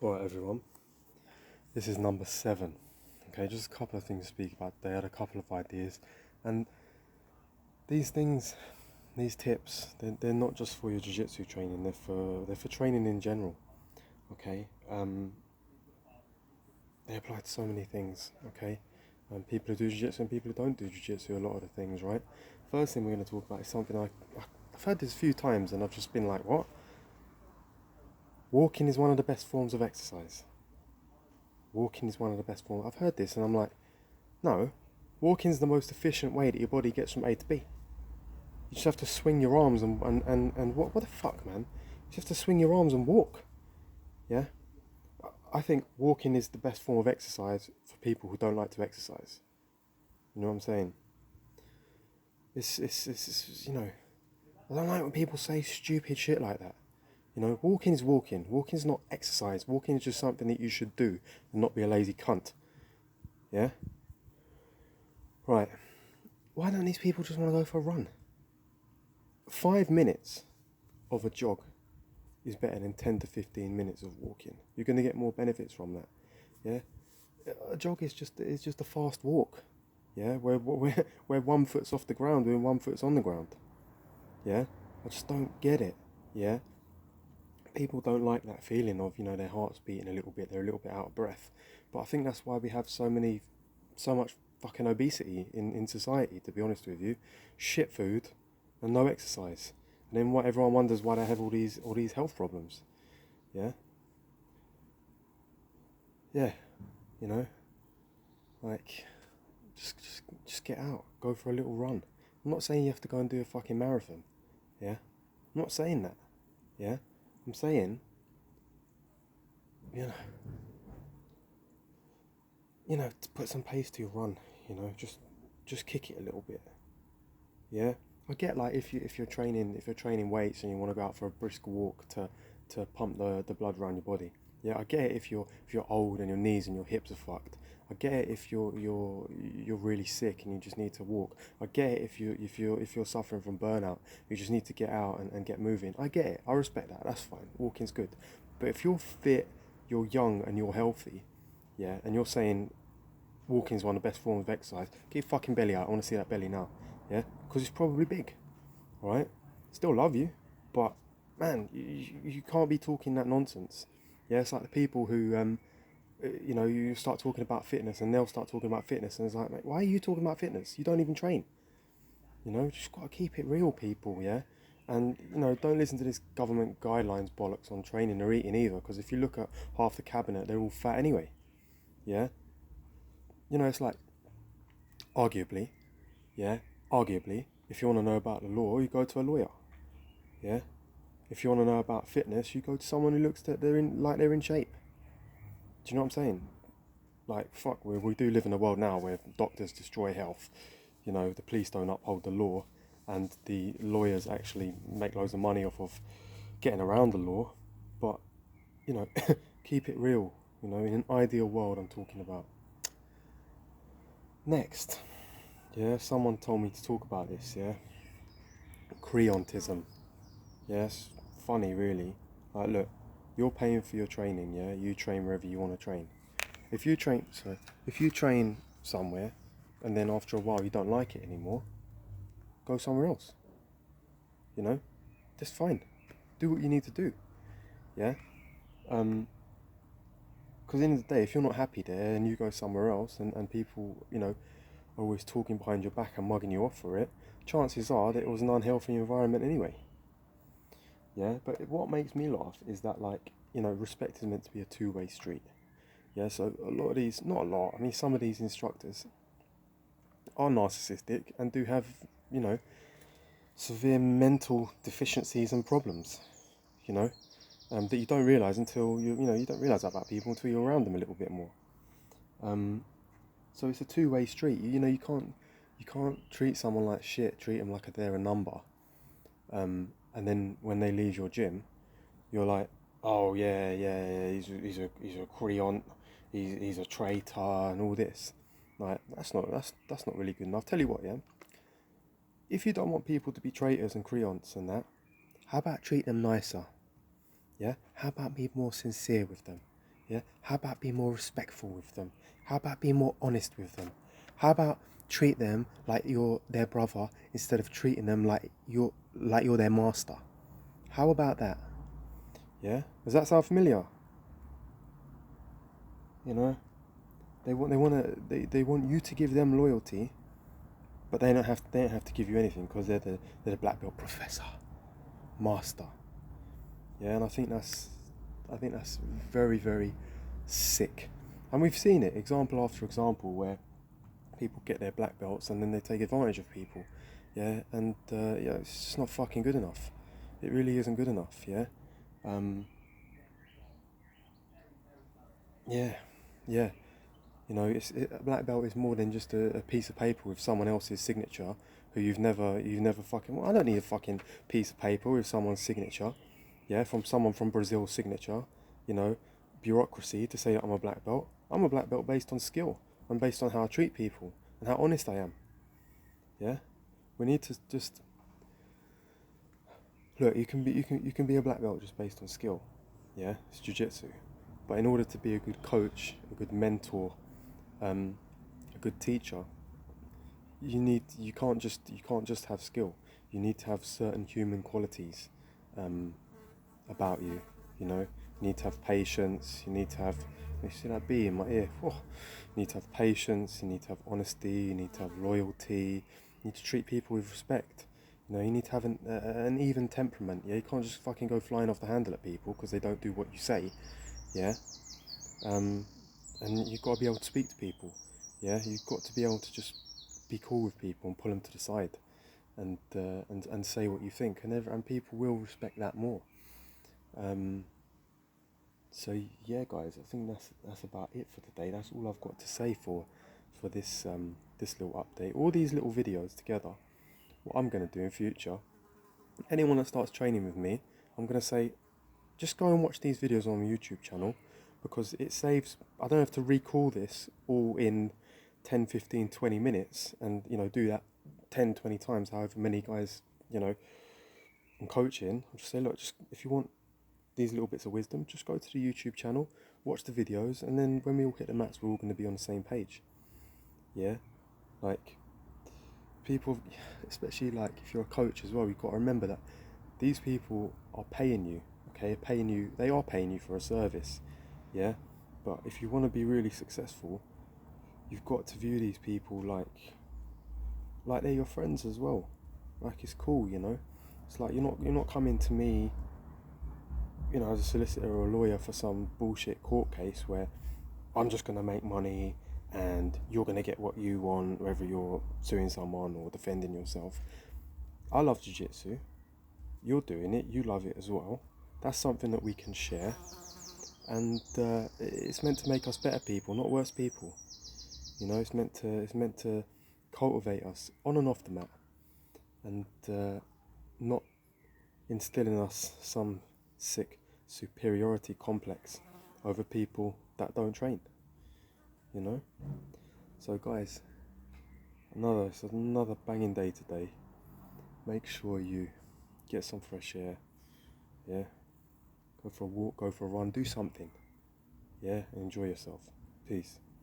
Alright everyone, this is number 7. Okay, just a couple of things to speak about today. I had a couple of ideas, and these things, these tips, they're not just for your jiu-jitsu training, they're for training in general. Okay, they apply to so many things. Okay, people who do jiu-jitsu and people who don't do jiu-jitsu, a lot of the things, right? First thing we're going to talk about is something I've heard this a few times and I've just been like, what? Walking is one of the best forms of exercise. Walking is one of the best forms. I've heard this and I'm like, no, walking is the most efficient way that your body gets from A to B. You just have to swing your arms and what the fuck, man? You just have to swing your arms and walk. Yeah? I think walking is the best form of exercise for people who don't like to exercise. You know what I'm saying? It's I don't like when people say stupid shit like that. You know, walking is walking. Walking is not exercise. Walking is just something that you should do and not be a lazy cunt. Yeah? Right. Why don't these people just want to go for a run? 5 minutes of a jog is better than 10 to 15 minutes of walking. You're going to get more benefits from that. Yeah? A jog is just a fast walk. Yeah? Where one foot's off the ground and one foot's on the ground. Yeah? I just don't get it. Yeah? People don't like that feeling of, their heart's beating a little bit, they're a little bit out of breath. But I think that's why we have so much fucking obesity in society, to be honest with you. Shit food and no exercise. And then everyone wonders why they have all these health problems. Yeah? Yeah. Like, just get out, go for a little run. I'm not saying you have to go and do a fucking marathon. Yeah? I'm not saying that. Yeah? I'm saying, to put some pace to your run, just kick it a little bit. Yeah, I get like if you're training weights and you want to go out for a brisk walk to pump the blood around your body. Yeah, I get it if you're old and your knees and your hips are fucked. I get it if you're really sick and you just need to walk. I get it if you're suffering from burnout, you just need to get out and get moving. I get it. I respect that. That's fine. Walking's good. But if you're fit, you're young and you're healthy, yeah, and you're saying walking's one of the best forms of exercise, get your fucking belly out. I want to see that belly now. Yeah, because it's probably big. All right. Still love you, but man, you can't be talking that nonsense. Yeah, it's like the people who you start talking about fitness and they'll start talking about fitness and it's like, mate, why are you talking about fitness? You don't even train. Just got to keep it real, people, yeah? And, don't listen to this government guidelines bollocks on training or eating either, because if you look at half the cabinet, they're all fat anyway, yeah? It's like, arguably, yeah, if you want to know about the law, you go to a lawyer, yeah? If you want to know about fitness, you go to someone who looks that they're in shape. Do you know what I'm saying? Like, fuck, we do live in a world now where doctors destroy health. The police don't uphold the law, and the lawyers actually make loads of money off of getting around the law. But, keep it real. In an ideal world, I'm talking about. Next, yeah, someone told me to talk about this, yeah? Creontism. Yes, funny, really. Like, look, you're paying for your training, yeah? You train wherever you want to train. If you train somewhere and then after a while you don't like it anymore, go somewhere else. That's fine. Do what you need to do. Yeah? Because at the end of the day, if you're not happy there and you go somewhere else and people, are always talking behind your back and mugging you off for it, chances are that it was an unhealthy environment anyway. Yeah? But what makes me laugh is that, like, respect is meant to be a two-way street. Yeah, so a lot of these, not a lot, I mean some of these instructors are narcissistic and do have, severe mental deficiencies and problems, that you don't realise until you don't realise that about people until you're around them a little bit more. So it's a two-way street. You can't treat someone like shit, treat them like they're a number. And then when they leave your gym, you're like, oh yeah, he's a creant, he's a traitor and all this. Like, that's not really good enough. Tell you what, yeah. If you don't want people to be traitors and creants and that, how about treat them nicer? Yeah? How about be more sincere with them? Yeah? How about being more respectful with them? How about being more honest with them? How about treat them like you're their brother instead of treating them like you're their master? How about that? Yeah? Does that sound familiar? You know? They want you to give them loyalty, but they don't have to give you anything because they're the black belt professor, master. Yeah, and I think that's very, very sick. And we've seen it, example after example, where people get their black belts and then they take advantage of people. Yeah, and yeah, it's just not fucking good enough. It really isn't good enough. Yeah, um, yeah, yeah. You know, a black belt is more than just a piece of paper with someone else's signature who you've never fucking. Well, I don't need a fucking piece of paper with someone's signature. Yeah, from someone from Brazil's signature. You know, bureaucracy to say that I'm a black belt. I'm a black belt based on skill and based on how I treat people and how honest I am. Yeah, we need to just look. You can be a black belt just based on skill. Yeah, it's jiu-jitsu. But in order to be a good coach, a good mentor, a good teacher, you can't just have skill. You need to have certain human qualities um, about you. You know, you need to have patience. You need to have. You see that bee in my ear? Oh, you need to have patience. You need to have honesty. You need to have loyalty. You need to treat people with respect. You know, you need to have an even temperament. Yeah, you can't just fucking go flying off the handle at people because they don't do what you say. Yeah, um, and you've got to be able to speak to people. Yeah, you've got to be able to just be cool with people and pull them to the side and say what you think, and people will respect that more. Um, so yeah, guys, I think that's about it for today. That's all I've got to say for this this little update. All these little videos together. What I'm going to do in future, anyone that starts training with me, I'm going to say, just go and watch these videos on my YouTube channel because it saves. I don't have to recall this all in 10, 15, 20 minutes and do that 10, 20 times, however many guys I'm coaching. I'll just say, look, just if you want these little bits of wisdom, just go to the YouTube channel, watch the videos, and then when we all hit the mats, we're all going to be on the same page. Yeah, like people, especially like if you're a coach as well, you've got to remember that these people are paying you. Okay, they are paying you for a service. Yeah, but if you want to be really successful, you've got to view these people like they're your friends as well. Like it's cool, you know. It's like you're not coming to me, as a solicitor or a lawyer for some bullshit court case where I'm just gonna make money and you're gonna get what you want, whether you're suing someone or defending yourself. I love jiu-jitsu. You're doing it. You love it as well. That's something that we can share, and it's meant to make us better people, not worse people. It's meant to cultivate us on and off the mat, and not instill in us some sick superiority complex over people that don't train. You know. So guys, it's another banging day today. Make sure you get some fresh air. Yeah. Go for a walk. Go for a run. Do something. Yeah. And enjoy yourself. Peace.